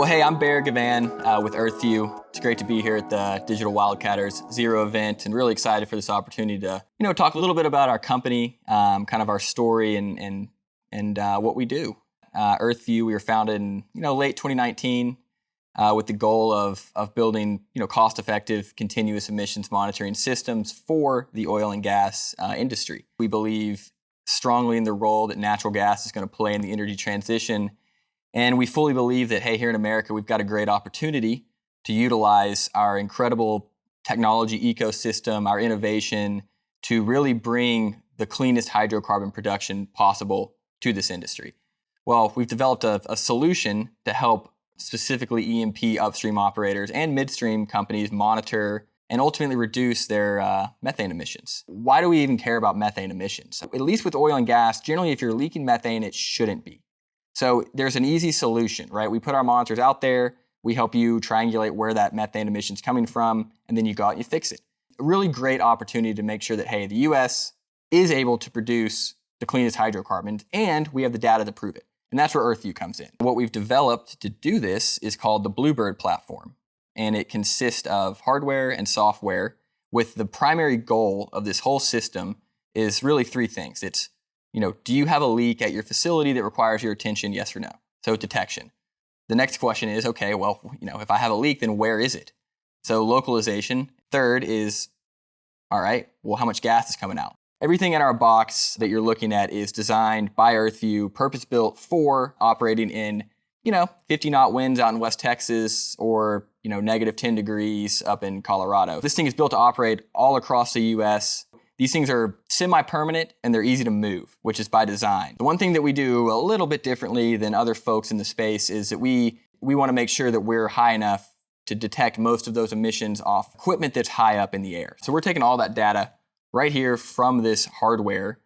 Well, hey, I'm Bear Gavan with Earthview. It's great to be here at the Digital Wildcatters Zero event, and really excited for this opportunity to, talk a little bit about our company, kind of our story, and what we do. Earthview, we were founded in late 2019 with the goal of building cost-effective continuous emissions monitoring systems for the oil and gas industry. We believe strongly in the role that natural gas is going to play in the energy transition. And we fully believe that, hey, here in America, we've got a great opportunity to utilize our incredible technology ecosystem, our innovation, to really bring the cleanest hydrocarbon production possible to this industry. Well, we've developed a solution to help specifically E&P upstream operators and midstream companies monitor and ultimately reduce their methane emissions. Why do we even care about methane emissions? At least with oil and gas, generally, if you're leaking methane, it shouldn't be. So there's an easy solution, right? We put our monitors out there, we help you triangulate where that methane emission is coming from, and then you go out and you fix it. A really great opportunity to make sure that, hey, the US is able to produce the cleanest hydrocarbons, and we have the data to prove it. And that's where Earthview comes in. What we've developed to do this is called the Bluebird platform, and it consists of hardware and software with the primary goal of this whole system is really three things. It's do you have a leak at your facility that requires your attention, yes or no? So detection. The next question is, okay, well, if I have a leak, then where is it? So localization. Third is, all right, well, how much gas is coming out? Everything in our box that you're looking at is designed by Earthview, purpose-built for operating in, 50-knot winds out in West Texas or, negative 10 degrees up in Colorado. This thing is built to operate all across the US. These things are semi-permanent and they're easy to move, which is by design. The one thing that we do a little bit differently than other folks in the space is that we want to make sure that we're high enough to detect most of those emissions off equipment that's high up in the air. So we're taking all that data right here from this hardware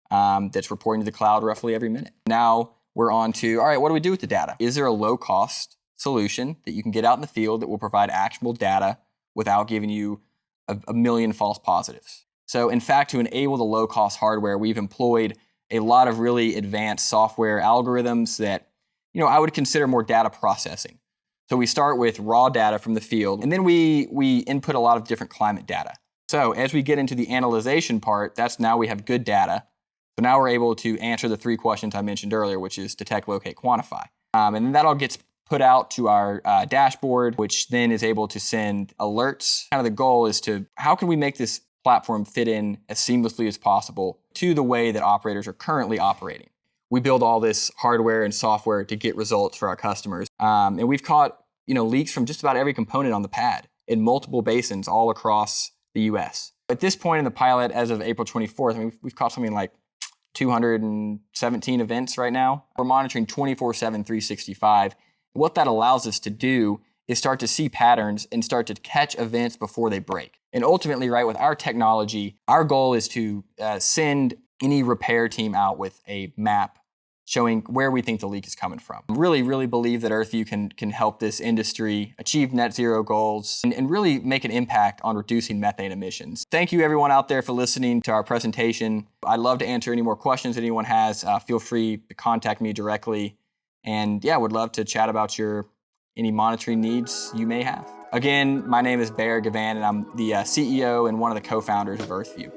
that's reporting to the cloud roughly every minute. Now we're on to, all right, what do we do with the data? Is there a low-cost solution that you can get out in the field that will provide actionable data without giving you a million false positives? So in fact, to enable the low-cost hardware, we've employed a lot of really advanced software algorithms that, I would consider more data processing. So we start with raw data from the field, and then we input a lot of different climate data. So as we get into the analyzation part, that's now we have good data. So now we're able to answer the three questions I mentioned earlier, which is detect, locate, quantify. And then that all gets put out to our dashboard, which then is able to send alerts. Kind of the goal is to, how can we make this platform fit in as seamlessly as possible to the way that operators are currently operating. We build all this hardware and software to get results for our customers. And we've caught leaks from just about every component on the pad in multiple basins all across the US. At this point in the pilot, as of April 24th, we've caught something like 217 events right now. We're monitoring 24/7, 365. What that allows us to do is start to see patterns and start to catch events before they break. And ultimately, right, with our technology, our goal is to send any repair team out with a map showing where we think the leak is coming from. Really, really believe that Earthview can help this industry achieve net zero goals and really make an impact on reducing methane emissions. Thank you everyone out there for listening to our presentation. I'd love to answer any more questions that anyone has. Feel free to contact me directly. And yeah, would love to chat about any monitoring needs you may have. Again, my name is Bear Gavan, and I'm the CEO and one of the co-founders of Earthview.